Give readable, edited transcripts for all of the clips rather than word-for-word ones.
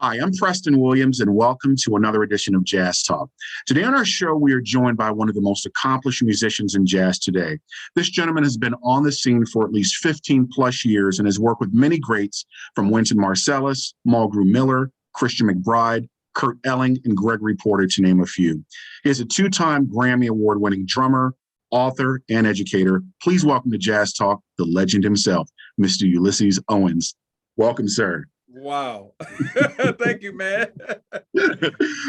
Hi, I'm Preston Williams, and welcome to another edition of Jazz Talk. Today on our show, we are joined by one of the most accomplished musicians in jazz today. This gentleman has been on the scene for at least 15 plus years and has worked with many greats from Wynton Marsalis, Mulgrew Miller, Christian McBride, Kurt Elling, and Gregory Porter, to name a few. He is a two-time Grammy Award-winning drummer, author, and educator. Please welcome to Jazz Talk, the legend himself, Mr. Ulysses Owens. Welcome, sir. Wow. Thank you, man. Very,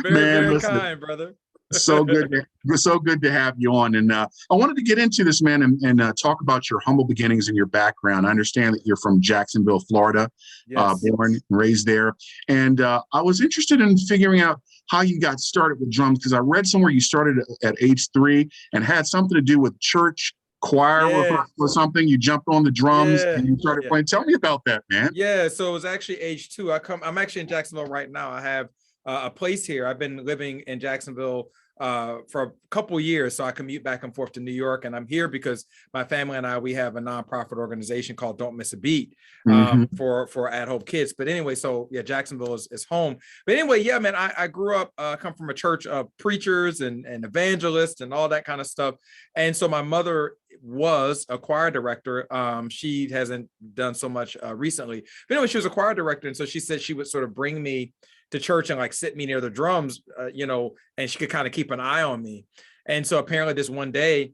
Man, very listen, kind, brother. so good. So good to have you on. And I wanted to get into this, man, and talk about your humble beginnings and your background. I understand that you're from Jacksonville, Florida, Yes. born and raised there. And I was interested in figuring out how you got started with drums, because I read somewhere you started at age 3 and had something to do with church choir Yeah. or something. You jumped on the drums Yeah. and you started playing. Tell me about that, man. Yeah. So it was actually age 2. I'm actually in Jacksonville right now. I have a place here. I've been living in Jacksonville for a couple years, so I commute back and forth to New York, and I'm here because my family and we have a nonprofit organization called Don't Miss a Beat for At Hope Kids. But anyway, so yeah, Jacksonville is home. But anyway, yeah, man, I grew up, come from a church of preachers and evangelists and all that kind of stuff, and so my mother was a choir director. She hasn't done so much recently, but anyway, she was a choir director, and so she said she would sort of bring me to church and like sit me near the drums, and she could kind of keep an eye on me. And so apparently this one day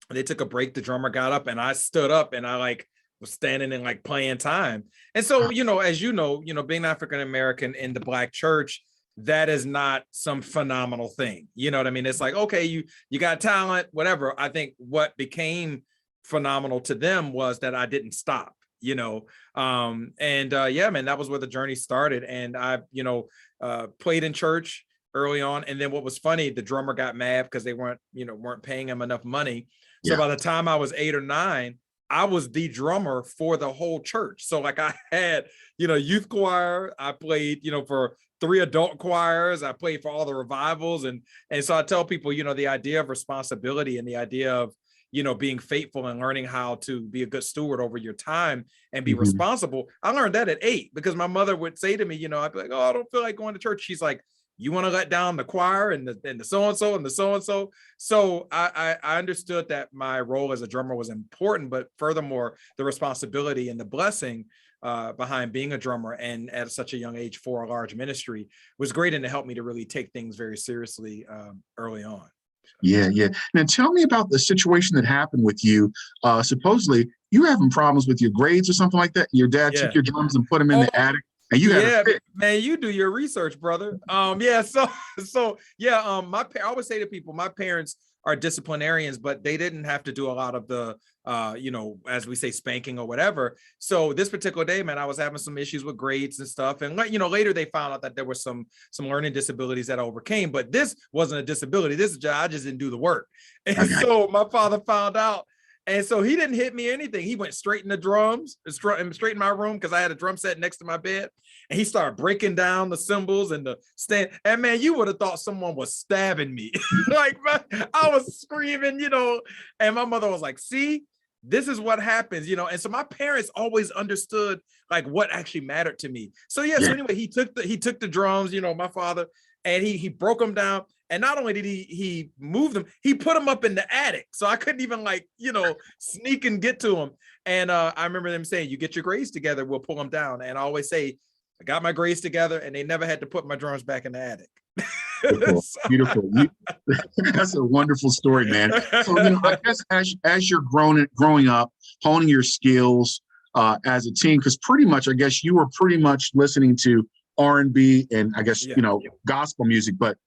they took a break, the drummer got up and I stood up and I like was standing and like playing time. And so, as being African-American in the Black church, that is not some phenomenal thing. You know what I mean? It's like, okay, you got talent, whatever. I think what became phenomenal to them was that I didn't stop. Yeah, man, that was where the journey started. And I, played in church early on. And then what was funny, the drummer got mad because they weren't paying him enough money. So by the time I was 8 or 9, I was the drummer for the whole church. So like I had, youth choir, I played, for 3 adult choirs, I played for all the revivals. And so I tell people, the idea of responsibility and the idea of, being faithful and learning how to be a good steward over your time and be responsible. I learned that at 8 because my mother would say to me, I'd be like, oh, I don't feel like going to church. She's like, you want to let down the choir and the so-and-so and the so-and-so. So I understood that my role as a drummer was important, but furthermore, the responsibility and the blessing behind being a drummer and at such a young age for a large ministry was great, and it helped me to really take things very seriously early on. Yeah. Now tell me about the situation that happened with you. Supposedly you were having problems with your grades or something like that. Your dad took your drums and put them in the attic, and you had a fit. Man, you do your research, brother. I always say to people, my parents are disciplinarians, but they didn't have to do a lot of the as we say, spanking or whatever. So this particular day, man, I was having some issues with grades and stuff. And later they found out that there were some learning disabilities that I overcame, but this wasn't a disability. I just didn't do the work. And so my father found out. And so he didn't hit me or anything. He went straight in the drums, straight in my room, because I had a drum set next to my bed. And he started breaking down the cymbals and the stand. And man, you would have thought someone was stabbing me. Like, man, I was screaming, and my mother was like, see, this is what happens, And so my parents always understood like what actually mattered to me. So so anyway, he took the drums, my father, and he broke them down. And not only did he move them, he put them up in the attic. So I couldn't even sneak and get to them. And I remember them saying, you get your grades together, we'll pull them down. And I always say, I got my grades together, and they never had to put my drums back in the attic. Beautiful. That's a wonderful story, man. So, I guess as you're growing up, honing your skills as a teen, because pretty much, I guess you were pretty much listening to R&B and I guess, gospel music, but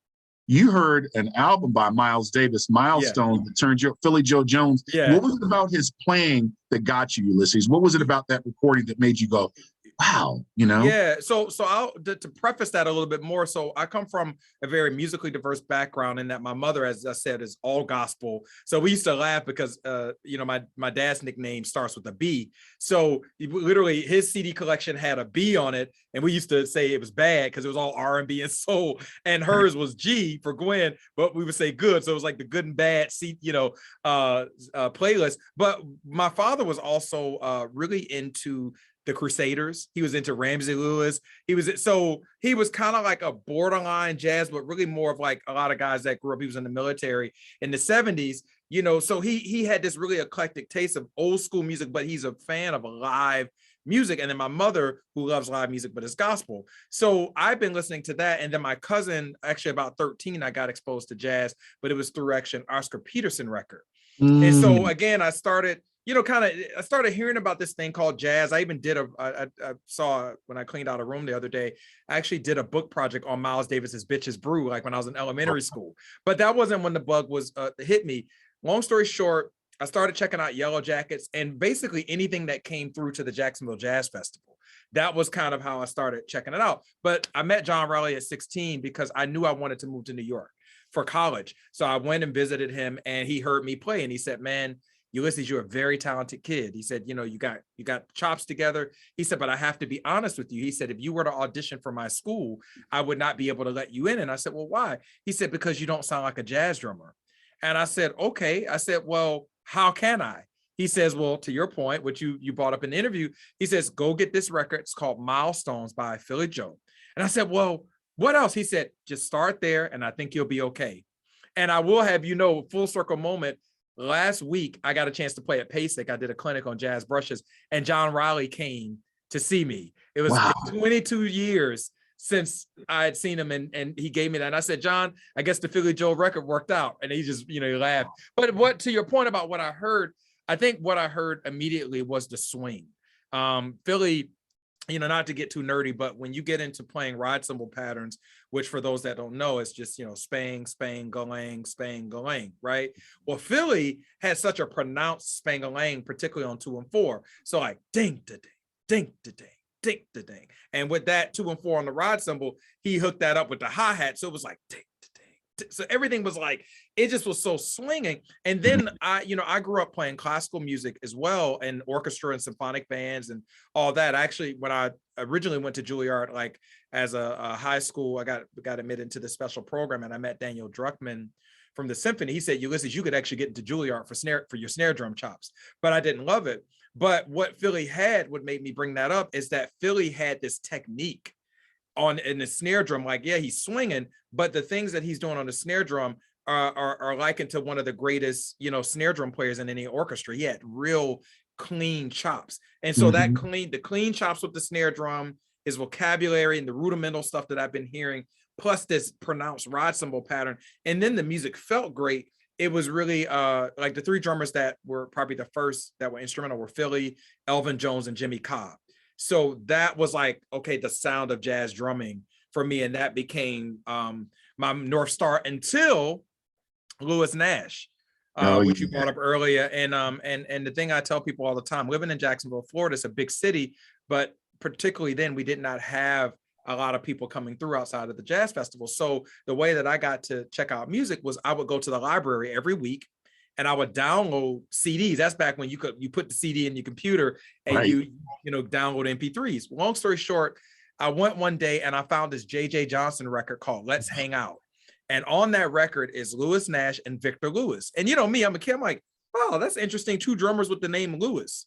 you heard an album by Miles Davis, Milestone, that turned you Philly Joe Jones. What was it about his playing that got you, Ulysses? What was it about that recording that made you go, wow, Yeah. So to preface that a little bit more, so I come from a very musically diverse background in that my mother, as I said, is all gospel. So we used to laugh because, my dad's nickname starts with a B. So literally his CD collection had a B on it. And we used to say it was bad because it was all R&B and soul, and hers was G for Gwen, but we would say good. So it was like the good and bad playlist. But my father was also really into the Crusaders. He was into Ramsey Lewis. He was kind of like a borderline jazz, but really more of like a lot of guys that grew up. He was in the military in the 70s, you know, so he had this really eclectic taste of old school music, but he's a fan of live music. And then my mother, who loves live music, but it's gospel. So I've been listening to that. And then my cousin, actually about 13, I got exposed to jazz, but it was through actually an Oscar Peterson record. And so again, I started, you know, I started hearing about this thing called jazz. I even did I saw when I cleaned out a room the other day, I actually did a book project on Miles Davis's Bitches Brew, like when I was in elementary school. But that wasn't when the bug was hit me. Long story short, I started checking out Yellow Jackets and basically anything that came through to the Jacksonville Jazz Festival. That was kind of how I started checking it out. But I met John Raleigh at 16 because I knew I wanted to move to New York for college. So I went and visited him and he heard me play and he said, man, Ulysses, you're a very talented kid. He said, you know, you got chops together. He said, but I have to be honest with you. He said, if you were to audition for my school, I would not be able to let you in. And I said, well, why? He said, because you don't sound like a jazz drummer. And I said, okay. I said, well, how can I? He says, well, to your point, which you brought up in the interview, he says, go get this record. It's called Milestones by Philly Joe. And I said, well, what else? He said, just start there and I think you'll be okay. And I will have, you know, full circle moment. Last week, I got a chance to play at PASIC. I did a clinic on jazz brushes and John Raleigh came to see me. It was 22 years since I had seen him and he gave me that. And I said, John, I guess the Philly Joe record worked out. And he just, you know, he laughed. But what, to your point about what I heard, I think what I heard immediately was the swing. Philly, you know, not to get too nerdy, but when you get into playing ride cymbal patterns, which for those that don't know, it's just, you know, spang, spang, galang, spang, galang, right? Well, Philly has such a pronounced spang-a-lang, particularly on 2 and 4. So like ding, da, ding, ding, da, ding. Ding, da, ding. And with that 2 and 4 on the ride cymbal, he hooked that up with the hi-hat. So it was like ding, da, ding, ding. So everything was like, it just was so swinging. And then I grew up playing classical music as well, and orchestra and symphonic bands and all that. Actually, when I originally went to Juilliard, like as a high school, I got admitted into the special program and I met Daniel Druckmann from the symphony. He said, Ulysses, you could actually get into Juilliard for your snare drum chops, but I didn't love it. But what Philly had, what made me bring that up, is that Philly had this technique in the snare drum. Like, yeah, he's swinging, but the things that he's doing on the snare drum are likened to one of the greatest, you know, snare drum players in any orchestra. He had real clean chops. And so the clean chops with the snare drum, his vocabulary and the rudimental stuff that I've been hearing, plus this pronounced ride cymbal pattern. And then the music felt great. It was really like the 3 drummers that were probably the first that were instrumental were Philly, Elvin Jones, and Jimmy Cobb. So that was like, okay, the sound of jazz drumming for me. And that became my North Star until Lewis Nash, which you brought up earlier. And the thing I tell people all the time, living in Jacksonville, Florida, is a big city, but particularly then we did not have a lot of people coming through outside of the jazz festival. So the way that I got to check out music was I would go to the library every week and I would download CDs. That's back when you put the CD in your computer and you download MP3s. Long story short, I went one day and I found this J.J. Johnson record called Let's Hang Out. And on that record is Lewis Nash and Victor Lewis. And you know me, I'm a kid, I'm like, oh, that's interesting. 2 drummers with the name Lewis.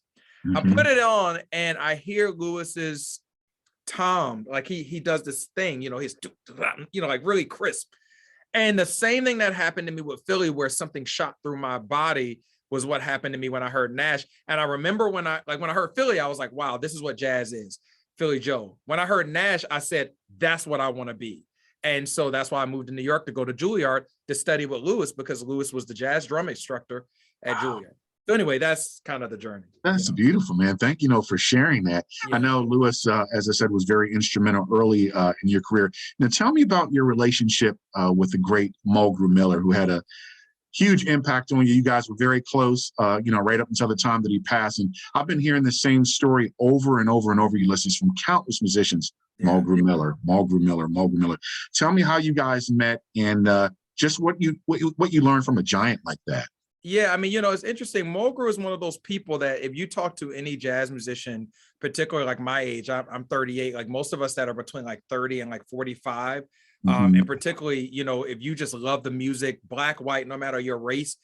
I put it on and I hear Lewis's tom, like he does this thing, you know, his, you know, like really crisp. And the same thing that happened to me with Philly, where something shot through my body, was what happened to me when I heard Nash. And I remember when I heard Philly, I was like, wow, this is what jazz is, Philly Joe. When I heard Nash, I said, that's what I want to be. And so that's why I moved to New York to go to Juilliard to study with Lewis, because Lewis was the jazz drum instructor at Juilliard. So anyway, that's kind of the journey. That's beautiful, man. Thank you, for sharing that. Yeah. I know Lewis, as I said, was very instrumental early in your career. Now, tell me about your relationship with the great Mulgrew Miller, who had a huge impact on you. You guys were very close, right up until the time that he passed. And I've been hearing the same story over and over and over, Ulysses, from countless musicians. Yeah. Mulgrew Miller. Tell me how you guys met and just what you learned from a giant like that. Yeah, I mean, it's interesting. Mulgrew is one of those people that if you talk to any jazz musician, particularly like my age, I'm 38, like most of us that are between like 30 and like 45, and particularly, if you just love the music, black, white, no matter your race,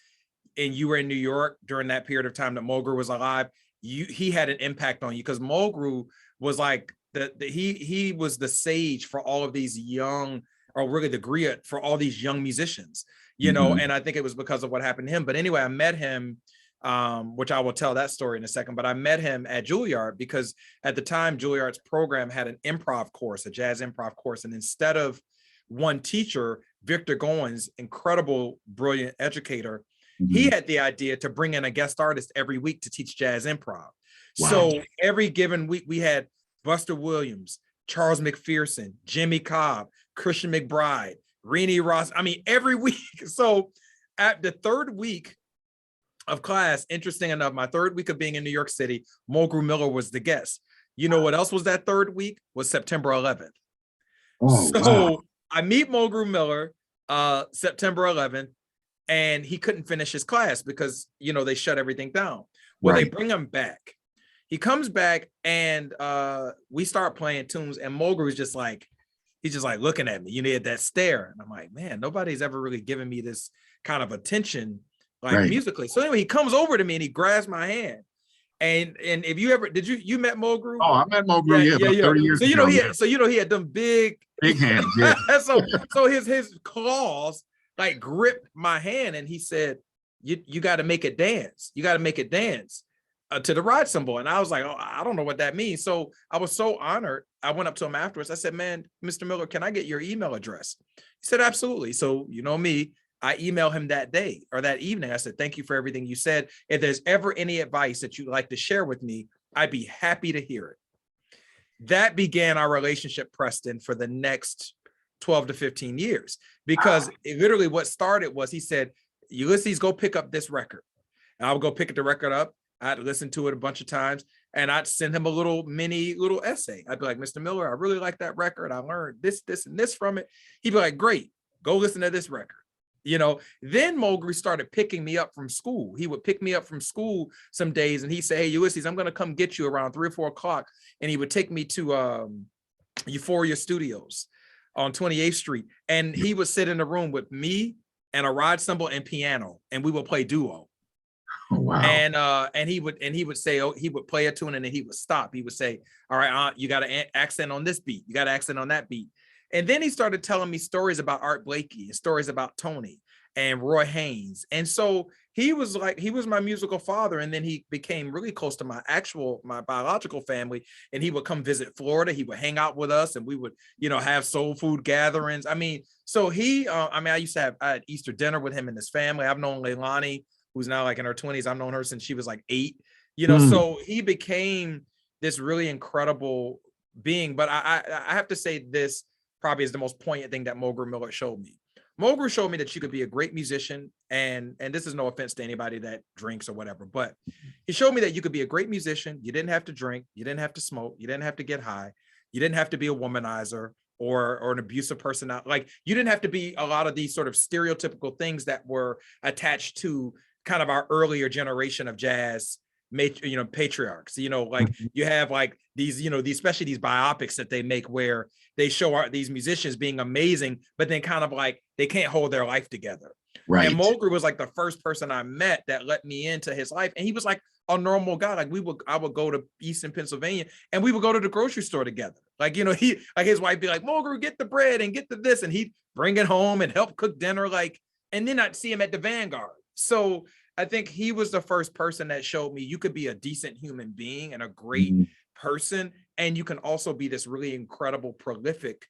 and you were in New York during that period of time that Mulgrew was alive, he had an impact on you, because Mulgrew was like he was the sage for all of these young, or really the griot for all these young musicians, and I think it was because of what happened to him. But anyway, I met him, which I will tell that story in a second, but I met him at Juilliard because at the time Juilliard's program had an improv course, a jazz improv course. And instead of one teacher, Victor Goins, incredible, brilliant educator, he had the idea to bring in a guest artist every week to teach jazz improv. Wow. So every given week we had Buster Williams, Charles McPherson, Jimmy Cobb, Christian McBride, Renee Ross. I mean, every week. So at the third week of class, interesting enough, my third week of being in New York City, Mulgrew Miller was the guest. You know what else was that third week? Was September 11th. Oh, so wow. I meet Mulgrew Miller September 11th, and he couldn't finish his class because, they shut everything down. Well, They bring him back. He comes back, and we start playing tunes, and Mulgrew's just like, he's just like looking at me, he had that stare. And I'm like, man, nobody's ever really given me this kind of attention, like musically. So anyway, he comes over to me and he grabs my hand. And if you ever, you met Mulgrew? Oh, I met Mulgrew, about 30 years ago. He had them big hands, yeah. so his claws like gripped my hand, and he said, you got to make it dance. You got to make it dance to the ride cymbal. And I was like, oh, I don't know what that means. So I was so honored. I went up to him afterwards. I said, man, Mr. Miller, can I get your email address? He said, absolutely. So, me, I emailed him that day or that evening. I said, thank you for everything you said. If there's ever any advice that you'd like to share with me, I'd be happy to hear it. That began our relationship, Preston, for the next 12 to 15 years, because it literally what started was he said, Ulysses, go pick up this record. And I would go pick the record up. I'd listen to it a bunch of times, and I'd send him a little essay. I'd be like, Mr. Miller, I really like that record. I learned this, and this from it. He'd be like, great, go listen to this record. Then Mulgrew started picking me up from school. He would pick me up from school some days, and he'd say, hey, Ulysses, I'm going to come get you around 3 or 4 o'clock. And he would take me to Euphoria Studios on 28th Street. And he would sit in the room with me and a ride cymbal and piano, and we would play duo. Oh, wow. And he would say, oh, he would play a tune, and then he would stop. He would say, all right, you got to accent on this beat. You got to accent on that beat. And then he started telling me stories about Art Blakey and stories about Tony and Roy Haynes. And so he was my musical father. And then he became really close to my biological family. And he would come visit Florida. He would hang out with us, and we would, have soul food gatherings. I mean, so I had Easter dinner with him and his family. I've known Leilani, who's now like in her 20s. I've known her since she was like 8, so he became this really incredible being. But I have to say, this probably is the most poignant thing that Mulgrew Miller showed me. Mulgrew showed me that you could be a great musician, and this is no offense to anybody that drinks or whatever, but he showed me that you could be a great musician. You didn't have to drink, you didn't have to smoke, you didn't have to get high, you didn't have to be a womanizer or an abusive person. Like, you didn't have to be a lot of these sort of stereotypical things that were attached to kind of our earlier generation of jazz patriarchs. You have like these, especially these biopics that they make where they show these musicians being amazing, but then kind of like they can't hold their life together. Right. And Mulgrew was like the first person I met that let me into his life. And he was like a normal guy. Like I would go to Eastern Pennsylvania, and we would go to the grocery store together. Like, his wife be like, Mulgrew, get the bread and get the this. And he'd bring it home and help cook dinner. And then I'd see him at the Vanguard. So I think he was the first person that showed me you could be a decent human being and a great person, and you can also be this really incredible, prolific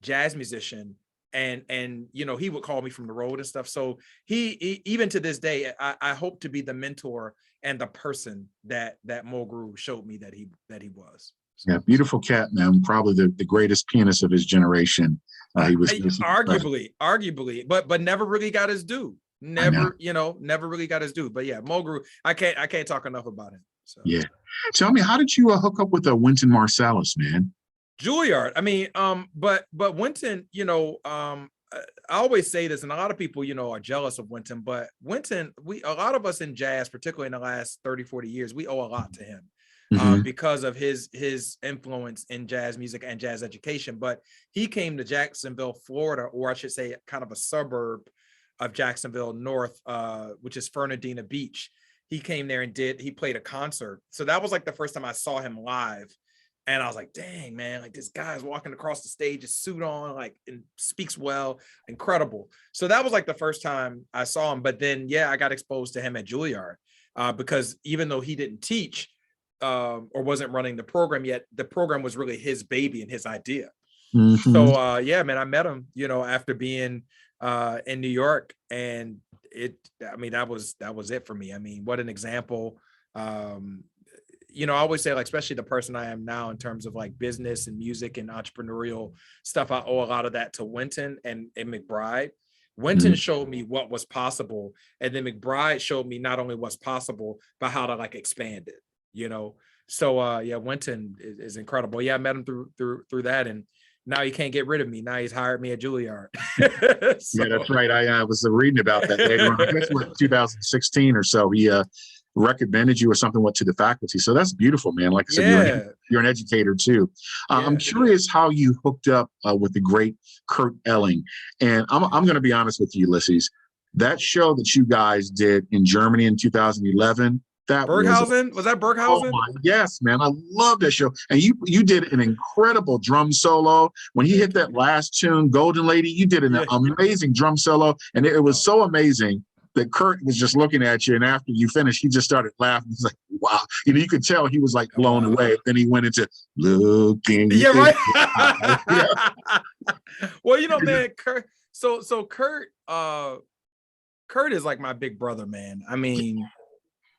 jazz musician. And he would call me from the road and stuff. So he even to this day, I hope to be the mentor and the person that Mulgrew showed me that he was. So, yeah, beautiful cat, man. Probably the greatest pianist of his generation. He was arguably, but never really got his due. Never really got his due. But yeah, Mulgrew, I can't talk enough about him. So yeah. Tell me, how did you hook up with Wynton Marsalis, man? Juilliard. I mean, but Wynton, I always say this, and a lot of people, are jealous of Wynton, but Wynton, a lot of us in jazz, particularly in the last 30, 40 years, we owe a lot to him. Because of his influence in jazz music and jazz education. But he came to Jacksonville, Florida, or I should say kind of a suburb of Jacksonville North, which is Fernandina Beach. he came there and he played a concert. So that was like the first time I saw him live. And I was like, dang, man, like this guy's walking across the stage, his suit on, like, and speaks well, incredible. So that was like the first time I saw him. But then, yeah, I got exposed to him at Juilliard because even though he didn't teach or wasn't running the program yet, the program was really his baby and his idea. Mm-hmm. So, yeah, man, I met him, you know, after being in New York, and I mean, that was it for me. I mean, what an example. You know, I always say, like, especially the person I am now in terms of like business and music and entrepreneurial stuff, I owe a lot of that to Wynton and McBride. Wynton showed me what was possible, and then McBride showed me not only what's possible, but how to like expand it, you know? So yeah, Wynton is incredible. Yeah, I met him through that, and now he can't get rid of me. Now he's hired me at Juilliard. So. Yeah, that's right. I was reading about that later on. I guess what, 2016 or so. He recommended you or something to the faculty. So that's beautiful, man. Like I said, you're an educator too. I'm curious how you hooked up with the great Kurt Elling. And I'm going to be honest with you, Ulysses. That show that you guys did in Germany in 2011. That Berghausen? Was that Berghausen? Oh yes, man. I love that show. And you did an incredible drum solo. When he hit that last tune, Golden Lady, you did an amazing drum solo. And it was so amazing that Kurt was just looking at you. And after you finished, he just started laughing. He's like, wow. You know, you could tell he was like blown away. Then he went into looking. Yeah, right. Well, you know, man, Kurt. So Kurt is like my big brother, man. I mean,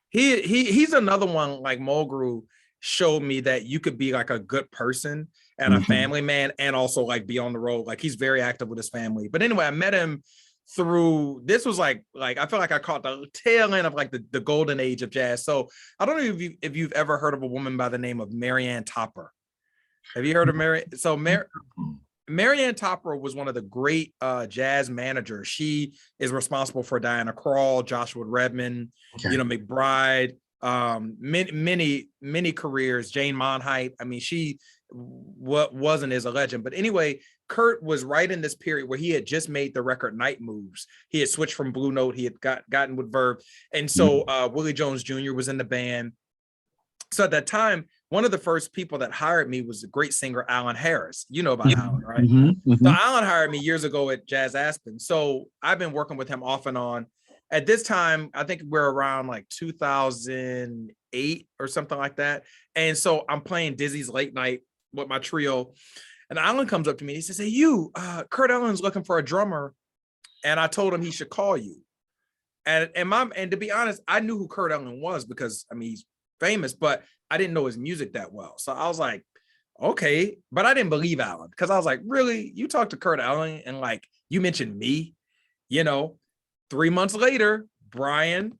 he's another one, like Mulgrew showed me, that you could be like a good person and a family man and also like be on the road. Like, he's very active with his family. But anyway, I met him through, this was like I feel like I caught the tail end of like the golden age of jazz. So I don't know if you've ever heard of a woman by the name of Marianne Topper. Have you heard of Mary? So Marianne Topper was one of the great jazz managers. She is responsible for Diana Krall, Joshua Redman, you know, McBride, many careers, Jane Monheit. I mean, she wasn't as a legend. But anyway, Kurt was right in this period where he had just made the record Night Moves. He had switched from Blue Note. He had gotten with Verve. And so Willie Jones Jr. was in the band. So at that time, one of the first people that hired me was the great singer Alan Harris. You know about Alan, right? So Alan hired me years ago at Jazz Aspen. So I've been working with him off and on. At this time, I think we're around like 2008 or something like that. And so I'm playing Dizzy's Late Night with my trio. And Alan comes up to me. He says, hey, Kurt Ellen's looking for a drummer. And I told him he should call you. And to be honest, I knew who Kurt Ellen was because, I mean, he's famous, but I didn't know his music that well. So I was like, okay, but I didn't believe Alan because I was like, really? You talked to Kurt Elling and like, you mentioned me, you know? 3 months later, Brian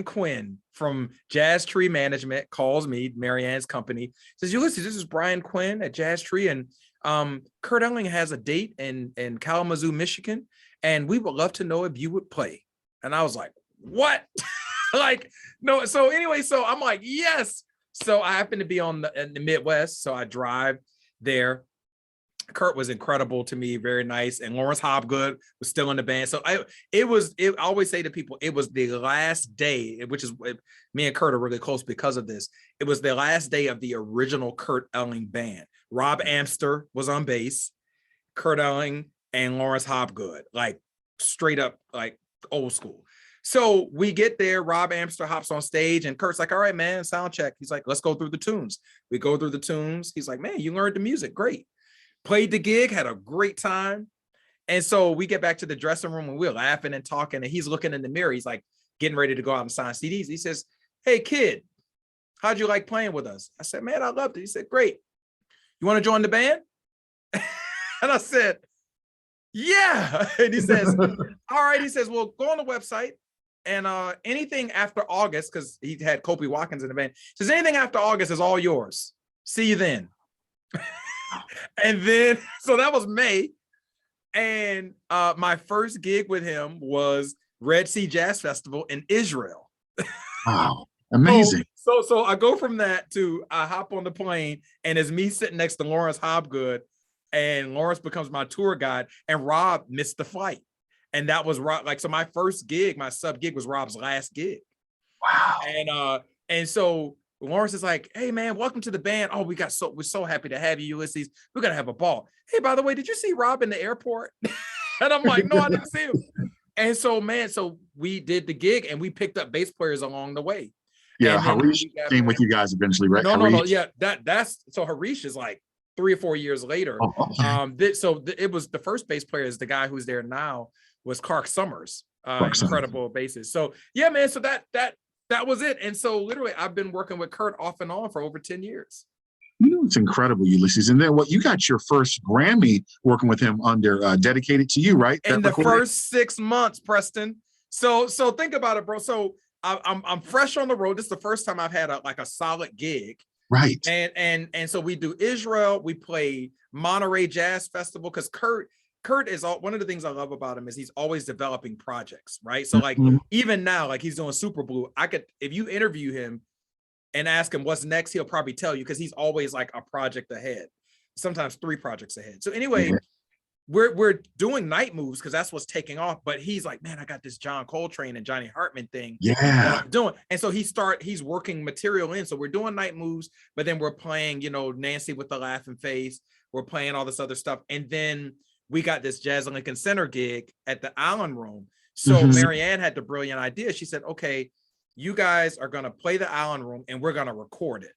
Quinn from Jazz Tree Management calls me, Marianne's company, says, Ulysses, this is Brian Quinn at Jazz Tree, and Kurt Elling has a date in Kalamazoo, Michigan, and we would love to know if you would play. And I was like, what? Like, no. So anyway, so I'm like, yes. So I happen to be in the Midwest, so I drive there. Kurt was incredible to me, very nice. And Lawrence Hobgood was still in the band. So I always say to people, it was the last day, which is, me and Kurt are really close because of this. It was the last day of the original Kurt Elling band. Rob Amster was on bass, Kurt Elling and Lawrence Hobgood, like straight up, like old school. So we get there, Rob Amster hops on stage and Kurt's like, all right, man, sound check. He's like, let's go through the tunes. We go through the tunes. He's like, man, you learned the music. Great. Played the gig, had a great time. And so we get back to the dressing room and we're laughing and talking and he's looking in the mirror. He's like getting ready to go out and sign CDs. He says, hey kid, how'd you like playing with us? I said, man, I loved it. He said, great. You want to join the band? And I said, yeah. And he says, all right. He says, well, go on the website and anything after August, because he had Kopi Watkins in the band, says anything after August is all yours. See you then. And then, so that was May. And my first gig with him was Red Sea Jazz Festival in Israel. Wow, amazing. So I go from that to I hop on the plane and it's me sitting next to Lawrence Hobgood and Lawrence becomes my tour guide and Rob missed the flight. And that was Rob, like, so my first gig, my sub gig was Rob's last gig. Wow. And so Lawrence is like, hey man, welcome to the band. Oh, we're so happy to have you, Ulysses. We're gonna have a ball. Hey, by the way, did you see Rob in the airport? And I'm like, no, I didn't see him. And so, man, so we did the gig and we picked up bass players along the way. Yeah, And then Harish came with you guys eventually, right? no. Harish? Yeah, that's so Harish is like 3 or 4 years later. Oh, okay. It was the first bass player is the guy who's there now was Clark Summers, incredible bassist. So yeah, man. So that was it. And so literally I've been working with Kurt off and on for over 10 years. You know, it's incredible, Ulysses. And then you got your first Grammy working with him under Dedicated to You, right? In the first 6 months, Preston. So think about it, bro. So I'm fresh on the road. This is the first time I've had a solid gig. Right. And so we do Israel, we play Monterey Jazz Festival, because Kurt is one of the things I love about him is he's always developing projects, right? So like even now, like he's doing Super Blue. If you interview him and ask him what's next, he'll probably tell you, because he's always like a project ahead, sometimes 3 projects ahead. So anyway, we're doing night moves because that's what's taking off. But he's like, man, I got this John Coltrane and Johnny Hartman thing that I'm doing. And so he's working material in. So we're doing night moves, but then we're playing, Nancy with the Laughing Face. We're playing all this other stuff. And then we got this Jazz at Lincoln Center gig at the Allen Room. So Marianne had the brilliant idea. She said, okay, you guys are going to play the Allen Room and we're going to record it.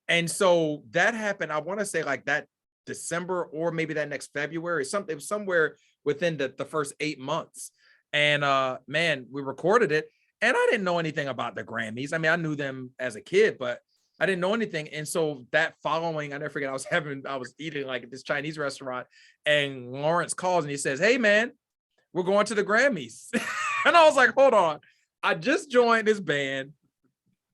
And so that happened, I want to say like that December or maybe that next February, it was somewhere within the first 8 months. And man, we recorded it. And I didn't know anything about the Grammys. I mean, I knew them as a kid, but I didn't know anything. And so that following, I never forget, I was eating like at this Chinese restaurant, and Lawrence calls and he says, hey man, we're going to the Grammys. And I was like, hold on. I just joined this band.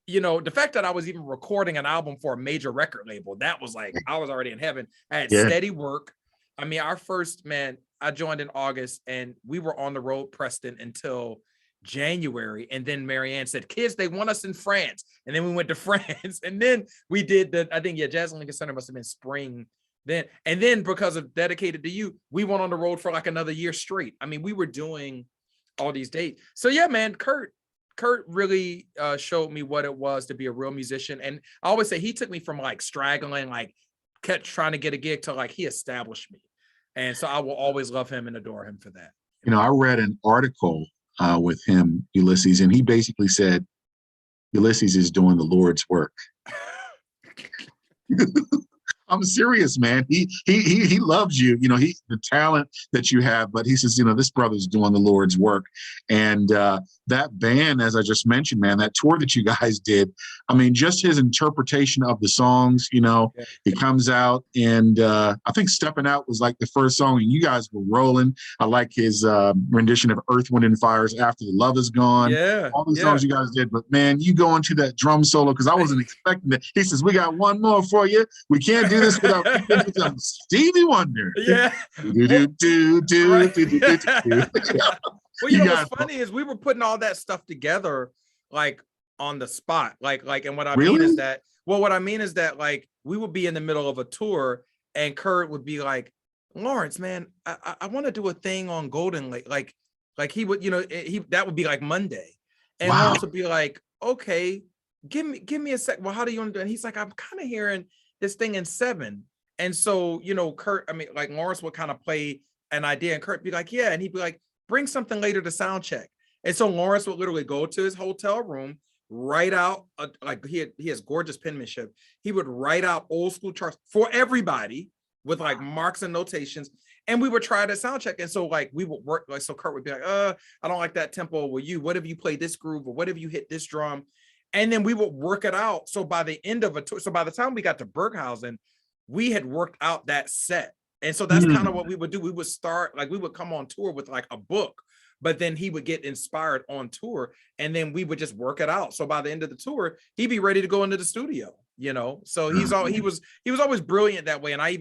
The fact that I was even recording an album for a major record label, that was like, I was already in heaven. I had steady work. I mean, I joined in August and we were on the road, Preston, until January. And then Marianne said, kids, they want us in France. And then we went to France. And then we did Jazz at Lincoln Center must have been spring then. And then because of Dedicated to You, we went on the road for like another year straight. I mean, we were doing all these dates. So yeah, man, Kurt really showed me what it was to be a real musician. And I always say he took me from like straggling, like kept trying to get a gig, to like he established me. And so I will always love him and adore him for that. I read an article with him, Ulysses, and he basically said, Ulysses is doing the Lord's work. I'm serious, man. He loves you. The talent that you have, but he says, this brother's doing the Lord's work. And that band, as I just mentioned, man, that tour that you guys did, I mean, just his interpretation of the songs, he comes out and I think Stepping Out was like the first song and you guys were rolling. I like his rendition of Earth, Wind and Fire's After the Love Is Gone. Yeah. All the songs you guys did, but man, you go into that drum solo, because I wasn't expecting that. He says, we got one more for you. We can't do this without Stevie Wonder. Yeah. Well, what's funny is we were putting all that stuff together like on the spot. And what I mean is that, like we would be in the middle of a tour and Kurt would be like, Lawrence, man, I want to do a thing on Golden Lake. Like he would, that would be like Monday. And Lawrence would be like, okay, give me a sec. Well, how do you want to do it? And he's like, I'm kind of hearing this thing in 7. And so, Kurt, like Lawrence would kind of play an idea and Kurt would be like, yeah. And he'd be like, bring something later to sound check. And so Lawrence would literally go to his hotel room, write out, like he has gorgeous penmanship. He would write out old school charts for everybody with like marks and notations. And we would try to sound check. And so like we would work, like, so Kurt would be like, I don't like that tempo. What if you play this groove, or what if you hit this drum? And then we would work it out. So by the end of a tour, so by the time we got to Berghausen, we had worked out that set. And so that's kind of what we would do. We would start, like we would come on tour with like a book, but then he would get inspired on tour and then we would just work it out. So by the end of the tour, he'd be ready to go into the studio, So he was always brilliant that way. And I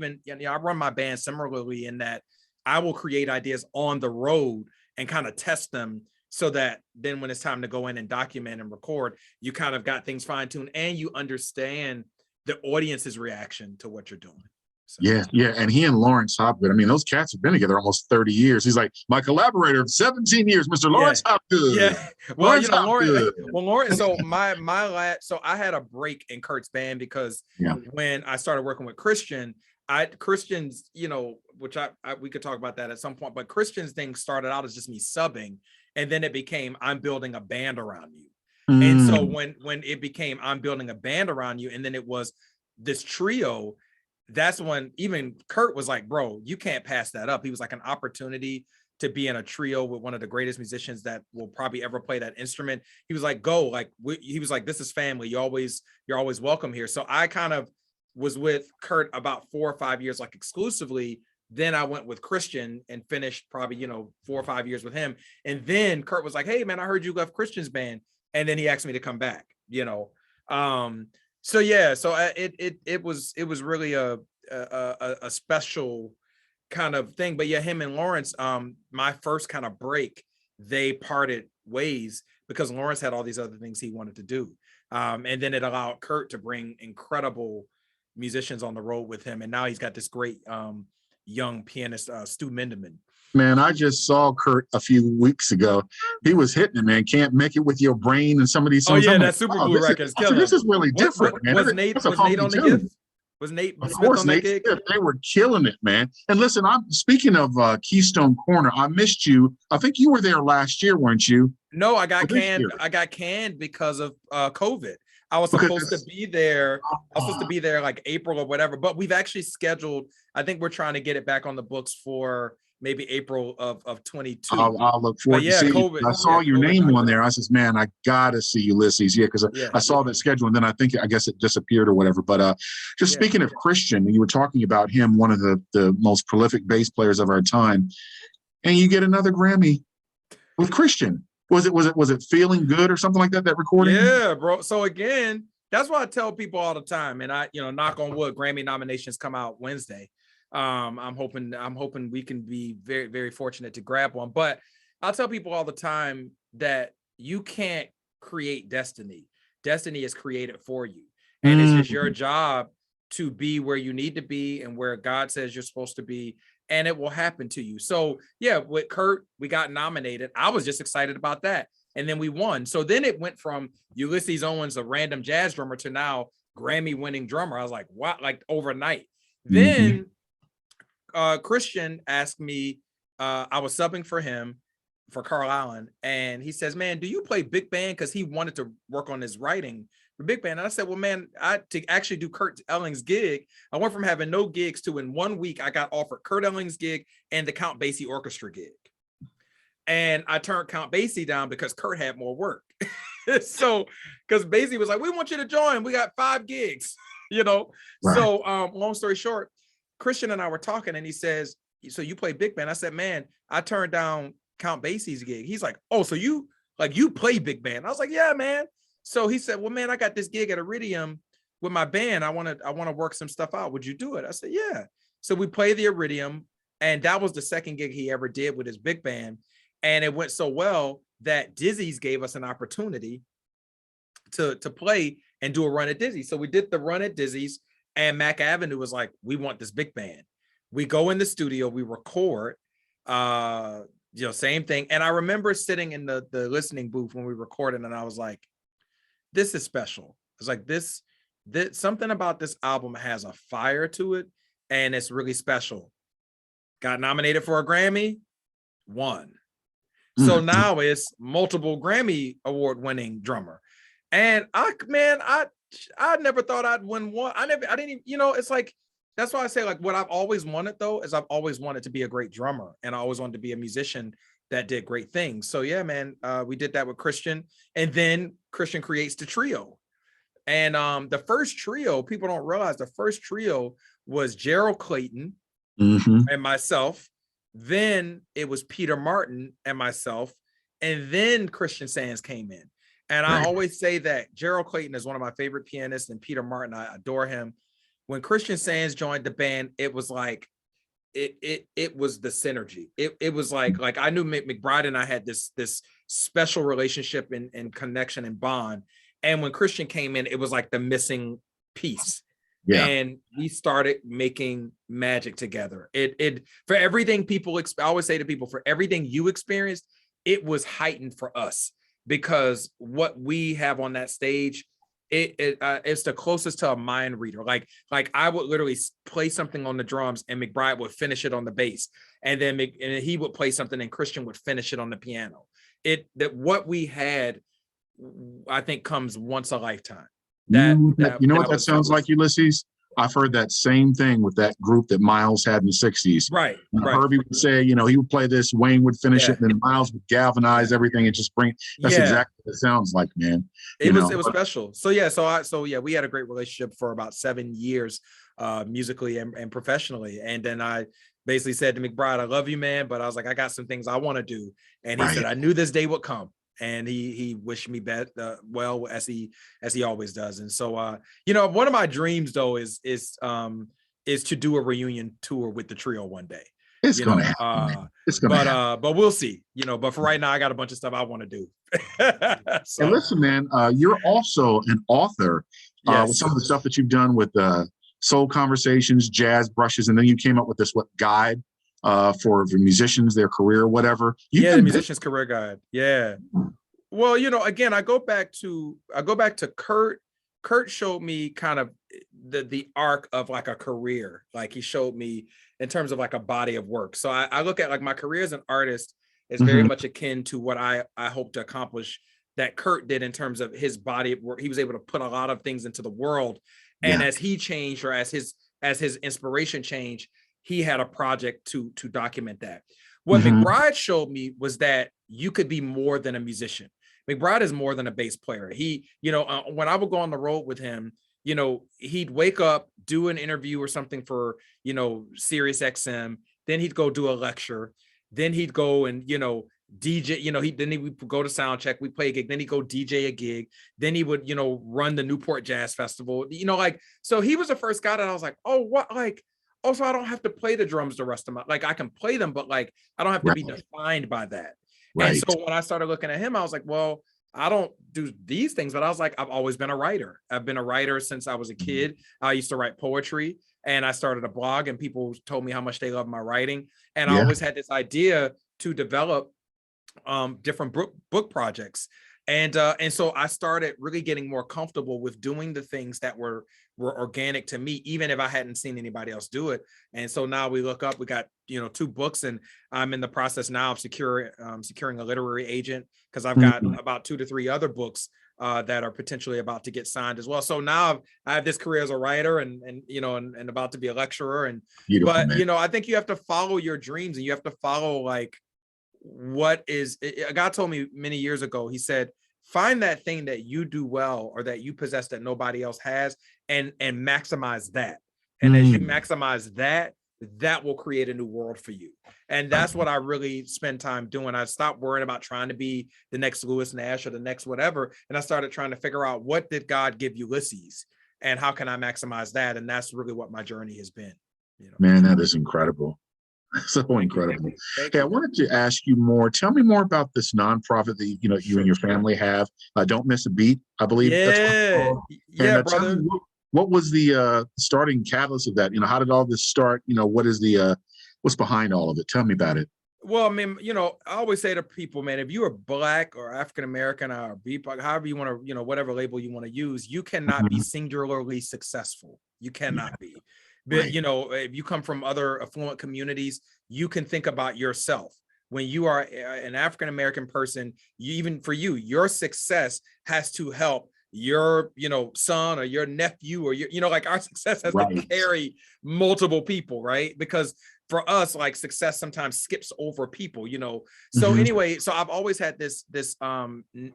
run my band similarly in that I will create ideas on the road and kind of test them, so that then when it's time to go in and document and record, you kind of got things fine-tuned and you understand the audience's reaction to what you're doing. So. Yeah, yeah. And he and Lawrence Hopgood, I mean, those cats have been together almost 30 years. He's like, my collaborator of 17 years, Mr. Yeah. Lawrence Hopgood. Yeah. Well, Lawrence Hopgood. Lawrence, so my last, so I had a break in Kurt's band because Yeah. when I started working with Christian's, which we could talk about that at some point, but Christian's thing started out as just me subbing, and then it became, I'm building a band around you. And so when it became, I'm building a band around you, and then it was this trio, that's when even Kurt was like, bro, you can't pass that up. He was like, an opportunity to be in a trio with one of the greatest musicians that will probably ever play that instrument. He was like, go, like, he was like, this is family. You're always welcome here. So I kind of was with Kurt about 4 or 5 years, like exclusively. Then I went with Christian and finished probably, 4 or 5 years with him. And then Kurt was like, hey man, I heard you left Christian's band. And then he asked me to come back, So yeah, so it was really a special kind of thing. But yeah, him and Lawrence, my first kind of break, they parted ways because Lawrence had all these other things he wanted to do. And then it allowed Kurt to bring incredible musicians on the road with him. And now he's got this great young pianist, Stu Mindeman. Man, I just saw Kurt a few weeks ago. He was hitting it, man. Can't make it with your brain and some of these songs. Oh yeah, that Super Blue record is killing. This is really different, man. Was Nate on the gift? Was Nate Smith on that gig? They were killing it, man. And listen, I'm speaking of Keystone Corner. I missed you. I think you were there last year, weren't you? No, I got canned. I got canned because of COVID. I was supposed to be there. I was supposed to be there like April or whatever. But we've actually scheduled. I think we're trying to get it back on the books for maybe April of 22. I'll look forward to seeing you. I saw your name on there. I says, man, I gotta see Ulysses. Yeah, because I saw that schedule, and then I guess it disappeared or whatever. But speaking of Christian, you were talking about him, one of the most prolific bass players of our time, and you get another Grammy with Christian. Was it feeling good or something like that? That recording? Yeah, bro. So again, that's why I tell people all the time, and I, knock on wood, Grammy nominations come out Wednesday. I'm hoping we can be very, very fortunate to grab one. But I'll tell people all the time that you can't create destiny. Destiny is created for you. And it's just your job to be where you need to be and where God says you're supposed to be, and it will happen to you. So yeah, with Kurt, we got nominated. I was just excited about that. And then we won. So then it went from Ulysses Owens, a random jazz drummer, to now Grammy winning drummer. I was like, what? Like overnight. Then Christian asked me, I was subbing for him for Carl Allen, and he says, man, do you play big band? Because he wanted to work on his writing for big band. And I said, well, man, to actually do Kurt Elling's gig, I went from having no gigs to in 1 week I got offered Kurt Elling's gig and the Count Basie orchestra gig. And I turned Count Basie down because Kurt had more work. So because Basie was like, we want you to join, we got 5 gigs, Right. So long story short, Christian and I were talking, and he says, so you play big band? I said, man, I turned down Count Basie's gig. He's like, oh, so you play big band? I was like, yeah, man. So he said, well, man, I got this gig at Iridium with my band. I want to work some stuff out. Would you do it? I said, yeah. So we played the Iridium, and that was the second gig he ever did with his big band. And it went so well that Dizzy's gave us an opportunity to play and do a run at Dizzy. So we did the run at Dizzy's, and Mac Avenue was like, we want this big band. We go in the studio, we record, same thing. And I remember sitting in the listening booth when we recorded, and I was like, this is special. It's like this something about this album has a fire to it, and it's really special. Got nominated for a Grammy, won. So now it's multiple Grammy award winning drummer. And I never thought I'd win one. I didn't even, it's like, that's why I say, like, what I've always wanted though, is I've always wanted to be a great drummer, and I always wanted to be a musician that did great things. So yeah, man, we did that with Christian, and then Christian creates the trio. And the first trio, people don't realize, the first trio was Gerald Clayton and myself. Then it was Peter Martin and myself, and then Christian Sands came in. And I always say that Gerald Clayton is one of my favorite pianists, and Peter Martin, I adore him. When Christian Sands joined the band, it was like, it was the synergy. It was like I knew McBride and I had this special relationship and connection and bond. And when Christian came in, it was like the missing piece. Yeah. and we started making magic together. It for everything people, I always say to people, for everything you experienced, it was heightened for us, because what we have on that stage, it's the closest to a mind reader. Like I would literally play something on the drums and McBride would finish it on the bass, and then and he would play something and Christian would finish it on the piano. That what we had, I think, comes once a lifetime. You know what that sounds like, Ulysses? I've heard that same thing with that group that Miles had in the 60s. Right. Herbie would say, he would play this, Wayne would finish it, and then Miles would galvanize everything and just bring. That's exactly what it sounds like, man. It was special. So yeah, we had a great relationship for about 7 years, musically and professionally. And then I basically said to McBride, I love you, man, but I was like, I got some things I want to do. And he said, I knew this day would come. And he wished me well, as he always does. And so one of my dreams though is to do a reunion tour with the trio one day. It's gonna happen. It's gonna happen. But we'll see. But for right now, I got a bunch of stuff I want to do. So. And listen, man, you're also an author with some of the stuff that you've done with Soul Conversations, Jazz Brushes, and then you came up with this guide for musicians, their career, whatever. The musician's career guide. Yeah. Well, again, I go back to Kurt. Kurt showed me kind of the arc of like a career. Like he showed me in terms of like a body of work. So I look at like my career as an artist is very much akin to what I hope to accomplish that Kurt did in terms of his body of work. He was able to put a lot of things into the world. And as he changed, or as his inspiration changed, he had a project to document that. What McBride showed me was that you could be more than a musician. McBride is more than a bass player. He, when I would go on the road with him, he'd wake up, do an interview or something for, Sirius XM. Then he'd go do a lecture. Then he'd go and, DJ, then he would go to sound check, we play a gig, then he'd go DJ a gig, then he would, run the Newport Jazz Festival, so he was the first guy that I was like, oh, what, like, also, I don't have to play the drums the rest of my, like, I can play them, but like, I don't have to be defined by that. And so when I started looking at him, I was like, well, I don't do these things, but I was like, I've always been a writer. I've been a writer since I was a kid. I used to write poetry, and I started a blog, and people told me how much they love my writing. And I always had this idea to develop different book projects. And so I started really getting more comfortable with doing the things that were organic to me, even if I hadn't seen anybody else do it. And so now we got, 2 books, and I'm in the process now of securing a literary agent, because I've got about 2 to 3 other books that are potentially about to get signed as well. So now I have this career as a writer and about to be a lecturer. And I think you have to follow your dreams, and you have to follow like what is. A guy told me many years ago, he said, find that thing that you do well or that you possess that nobody else has, and maximize that. And as you maximize that, that will create a new world for you. And that's what I really spend time doing. I stopped worrying about trying to be the next Lewis Nash or the next whatever. And I started trying to figure out, what did God give Ulysses, and how can I maximize that? And that's really what my journey has been. Man, that is incredible. So incredible. Hey, I wanted to ask you more. Tell me more about this nonprofit that you and your family have. Don't Miss a Beat, I believe. Yeah, brother. What was the starting catalyst of that? How did all this start? What is what's behind all of it? Tell me about it. Well, I mean, I always say to people, man, if you are Black or African American or BIPOC, however you want to, whatever label you want to use, you cannot be singularly successful. You cannot be. But, if you come from other affluent communities, you can think about yourself. When you are an African American person, your success has to help your, son or your nephew or your, like our success has to carry multiple people, right? Because for us, like success sometimes skips over people, So anyway, so I've always had this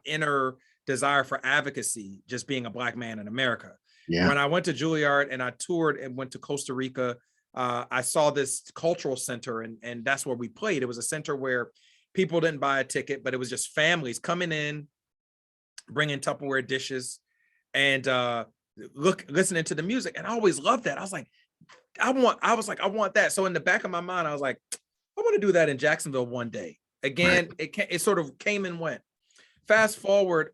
inner desire for advocacy, just being a Black man in America. Yeah. When I went to Juilliard and I toured and went to Costa Rica, I saw this cultural center, and that's where we played. It was a center where people didn't buy a ticket, but it was just families coming in, bringing Tupperware dishes, and listening to the music. And I always loved that. I was like, I want that. So in the back of my mind, I was like, I want to do that in Jacksonville one day. Again, it sort of came and went. Fast forward,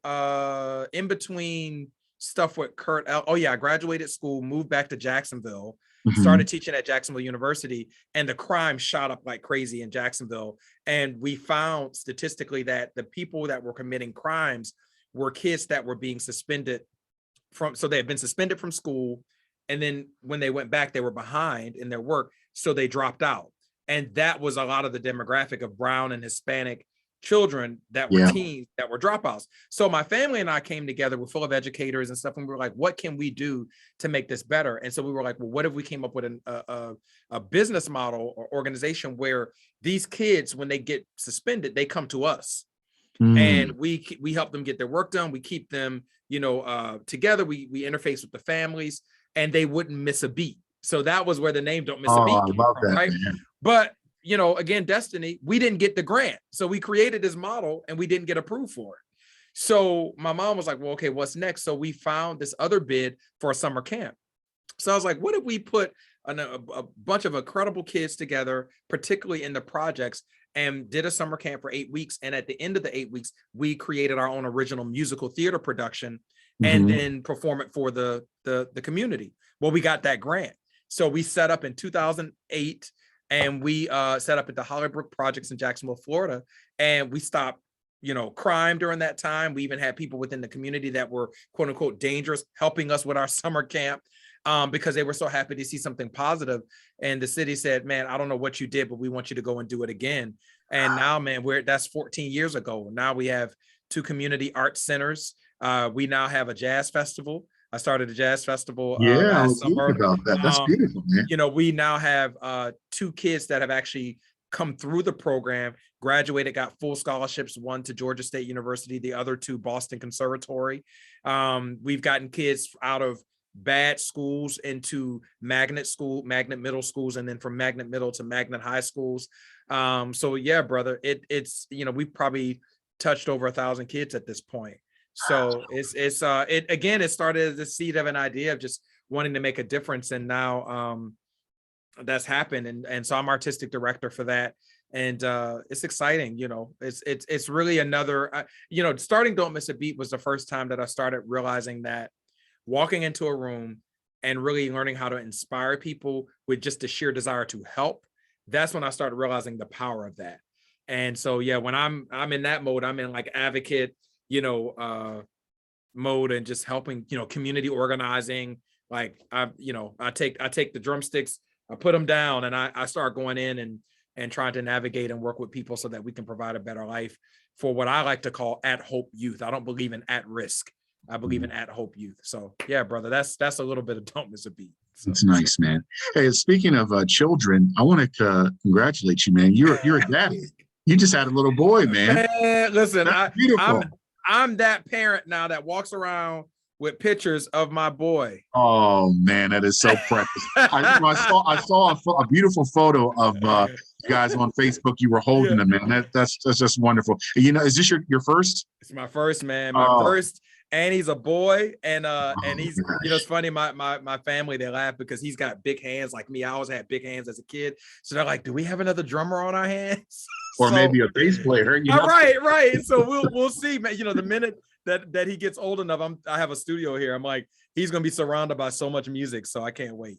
in between stuff with Kurt. Oh yeah, I graduated school, moved back to Jacksonville, Mhm. started teaching at Jacksonville University, and the crime shot up like crazy in Jacksonville. And we found statistically that the people that were committing crimes were kids that were being suspended from, so they had been suspended from school, and then when they went back, they were behind in their work, so they dropped out. And that was a lot of the demographic of brown and Hispanic children that were Yeah. teens that were dropouts. So my family and I came together, we're full of educators and stuff, and we were like, what can we do to make this better? And so we were like, well, what if we came up with a business model or organization where these kids, when they get suspended, they come to us, and we help them get their work done. We keep them, together. We interface with the families, and they wouldn't miss a beat. So that was where the name Don't Miss a Beat came from, right? Man. But again, destiny, we didn't get the grant. So we created this model and we didn't get approved for it. So my mom was like, well, okay, what's next? So we found this other bid for a summer camp. So I was like, what if we put a bunch of incredible kids together, particularly in the projects, and did a summer camp for 8 weeks. And at the end of the 8 weeks, we created our own original musical theater production and then perform it for the community. Well, we got that grant. So we set up in 2008, and we set up at the Hollybrook Projects in Jacksonville, Florida. And we stopped, crime during that time. We even had people within the community that were quote unquote dangerous helping us with our summer camp. Because they were so happy to see something positive. And the city said, man, I don't know what you did, but we want you to go and do it again. And now, man, that's 14 years ago. Now we have 2 community art centers. We now have a jazz festival. I started a jazz festival last summer. About that. That's beautiful, man. We now have 2 kids that have actually come through the program, graduated, got full scholarships, one to Georgia State University, the other to Boston Conservatory. We've gotten kids out of bad schools into magnet middle schools, and then from magnet middle to magnet high schools. So yeah, brother, it's we've probably touched over 1,000 kids at this point. So it started as the seed of an idea of just wanting to make a difference, and now that's happened. And so I'm artistic director for that, and it's exciting. It's really another starting Don't Miss a Beat was the first time that I started realizing that walking into a room and really learning how to inspire people with just the sheer desire to help, that's when I started realizing the power of that. And so, yeah, when I'm in that mode, I'm in like advocate, mode, and just helping, community organizing. Like I take the drumsticks, I put them down, and I start going in and trying to navigate and work with people so that we can provide a better life for what I like to call at hope youth. I don't believe in at risk. I believe in at hope youth. So yeah, brother, that's a little bit of Don't Miss a Beat. So. It's nice, man. Hey, speaking of children, I want to congratulate you, man. You're a daddy. You just had a little boy, man. Listen, I'm that parent now that walks around with pictures of my boy. Oh man, that is so precious. I saw a beautiful photo of you guys on Facebook. You were holding them, man. That's just wonderful. Is this your first? It's my first, man. My first. And he's a boy, and he's, it's funny, my family, they laugh because he's got big hands like me. I always had big hands as a kid. So they're like, do we have another drummer on our hands? Or maybe a bass player. Right. So we'll see, man. The minute that he gets old enough, I have a studio here. I'm like, he's going to be surrounded by so much music. So I can't wait,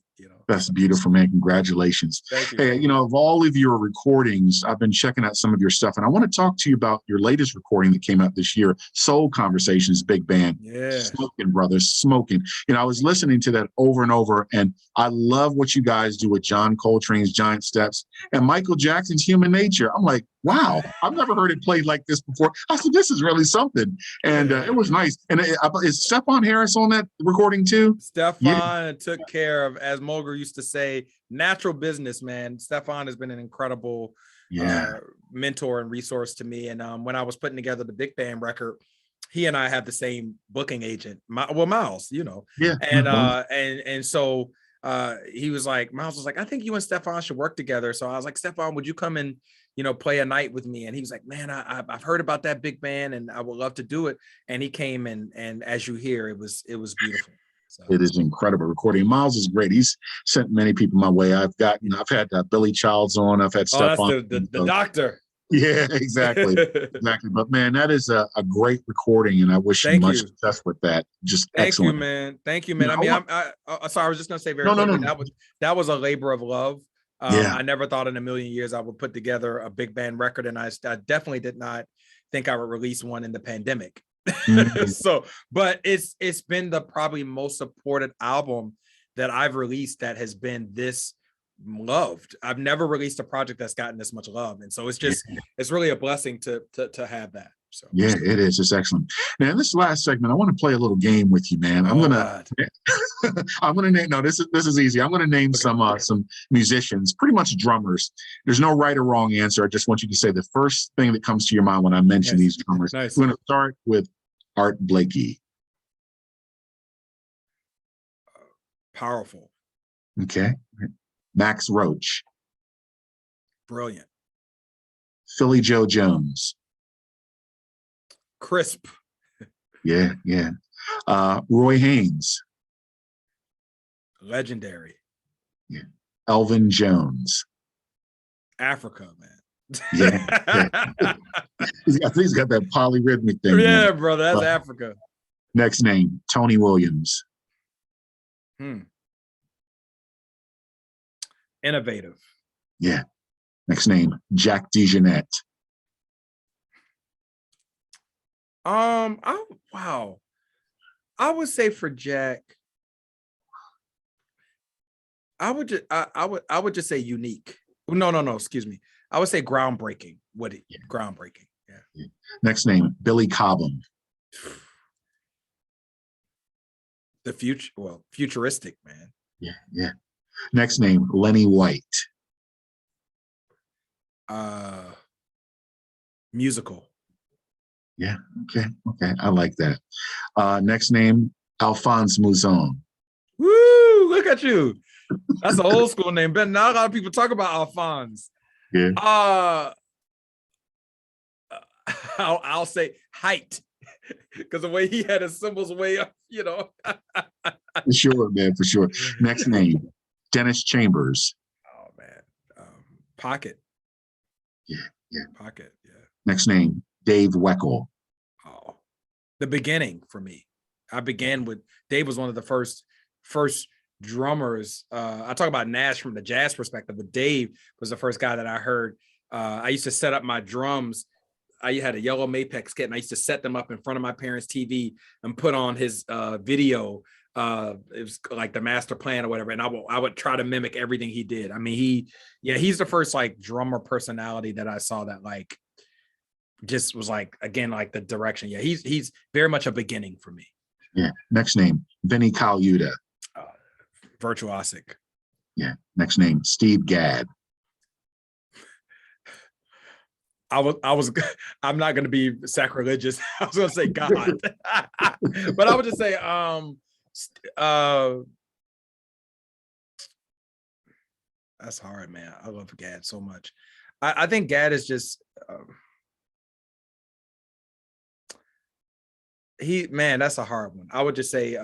That's beautiful, man. Congratulations. Thank you. Hey, of all of your recordings, I've been checking out some of your stuff, and I want to talk to you about your latest recording that came out this year, Soul Conversations, big band. Yeah. Smoking, brothers, smoking. I was listening to that over and over, and I love what you guys do with John Coltrane's Giant Steps and Michael Jackson's Human Nature. I'm like, wow, I've never heard it played like this before. I said, this is really something. And it was nice. And is Stephon Harris on that recording too? Stephon took care of, as Mulger used to say, natural business, man. Stephon has been an incredible mentor and resource to me. And when I was putting together the big band record, he and I have the same booking agent, Miles, Yeah. And so he was like, Miles was like, I think you and Stephon should work together. So I was like, Stephon, would you come and play a night with me? And he was like, man, I've heard about that big band and I would love to do it. And he came and as you hear, it was beautiful. So. It is incredible recording. Miles is great. He's sent many people my way. I've had Billy Childs on. I've had Stephon. That's the doctor. Yeah, exactly. Exactly. But man, that is a great recording, and I wish you Thank much you. success with that. Just Thank you, excellent. man. Thank you, man. Now, I mean, sorry. I was just gonna say very no, no, quickly no. that was a labor of love. Yeah. I never thought in a million years I would put together a big band record, and I definitely did not think I would release one in the pandemic. Mhm. So, but it's been the probably most supported album that I've released that has been this loved. I've never released a project that's gotten this much love, and so Yeah. it's really a blessing to have that. So Yeah, it is. It's excellent. Now, in this last segment, I want to play a little game with you, man. I'm oh gonna, God. I'm gonna name. No, this is easy. I'm gonna name Okay. some musicians, pretty much drummers. There's no right or wrong answer. I just want you to say the first thing that comes to your mind when I mention Nice. these drummers. Nice. We're gonna start with Art Blakey. Powerful. Okay. Max Roach. Brilliant. Philly Joe Jones. Crisp. Yeah, yeah. Roy Haynes. Legendary. Yeah. Elvin Jones. Africa, man. Yeah, yeah. I think he's got that polyrhythmic thing. Yeah, Man. brother, that's Africa. Next name, Tony Williams. Innovative. Yeah. Next name, Jack DeJohnette. Wow. I would say for Jack, I would just say unique. No, excuse me. I would say groundbreaking. Groundbreaking. Yeah. Next name, Billy Cobham. The future, futuristic, man. Yeah, yeah. Next name, Lenny White. Musical. Yeah, okay, okay. I like that. Next name, Alphonse Mouzon. Woo! Look at you. That's an old school name. But not a lot of people talk about Alphonse. Yeah. I'll say height, because the way he had his symbols way up, For sure, man, for sure. Next name, Dennis Chambers. Oh man, Pocket. Yeah, yeah. Pocket. Yeah. Next name, Dave Weckl. Oh, the beginning for me. I began with Dave was one of the first drummers. I talk about Nash from the jazz perspective, but Dave was the first guy that I heard. I used to set up my drums. I had a yellow Mapex kit, and I used to set them up in front of my parents' TV and put on his video. It was like the master plan or whatever, and I would try to mimic everything he did. I mean, he's the first like drummer personality that I saw that like just was like, again, like the direction. Yeah, he's very much a beginning for me. Yeah. Next name, Vinnie Colaiuta. Virtuosic. Yeah. Next name, Steve Gadd. I'm not going to be sacrilegious. I was going to say God, but I would just say, that's hard, man. I love Gadd so much. I think Gadd is just, that's a hard one. I would just say,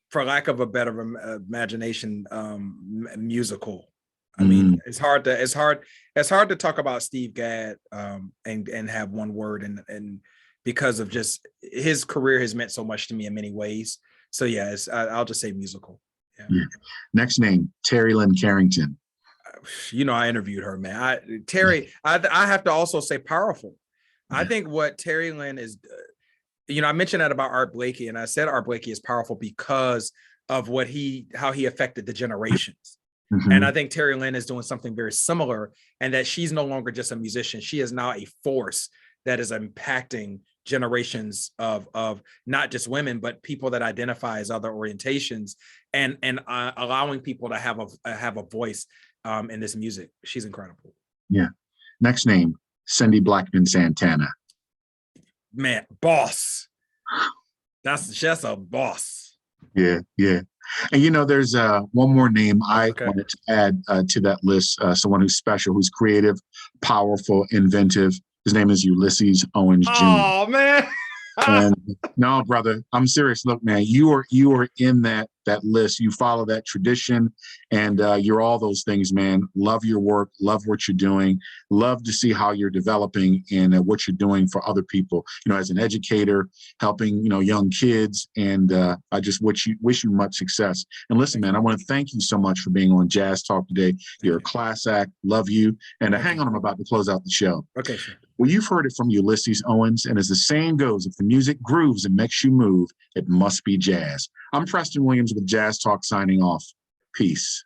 for lack of a better imagination, musical. I mean, it's hard to talk about Steve Gadd and have one word and because of just his career has meant so much to me in many ways. So yeah, I'll just say musical. Yeah. Yeah. Next name, Terry Lynn Carrington. I interviewed her, man. Terry, I have to also say powerful. Yeah. I think what Terry Lynn is, I mentioned that about Art Blakey, and I said Art Blakey is powerful because of how he affected the generations. Mm-hmm. And I think Terry Lynn is doing something very similar, and that she's no longer just a musician. She is now a force that is impacting generations of not just women, but people that identify as other orientations, and allowing people to have a voice in this music. She's incredible. Yeah. Next name, Cindy Blackman Santana. Man, boss. That's just a boss. Yeah, yeah. And there's one more name I wanted to add to that list. Someone who's special, who's creative, powerful, inventive. His name is Ulysses Owens Jr. Oh man. And no, brother, I'm serious. Look, man, you are in that list. You follow that tradition, and you're all those things, man. Love your work, love what you're doing, love to see how you're developing and what you're doing for other people. You know, as an educator, helping young kids, and I just wish you much success. And listen, man, I want to thank you so much for being on Jazz Talk today. You're a class act. Love you. And hang on, I'm about to close out the show. Okay, sure. Well, you've heard it from Ulysses Owens, and as the saying goes, if the music grooves and makes you move, it must be jazz. I'm Preston Williams with Jazz Talk signing off. Peace.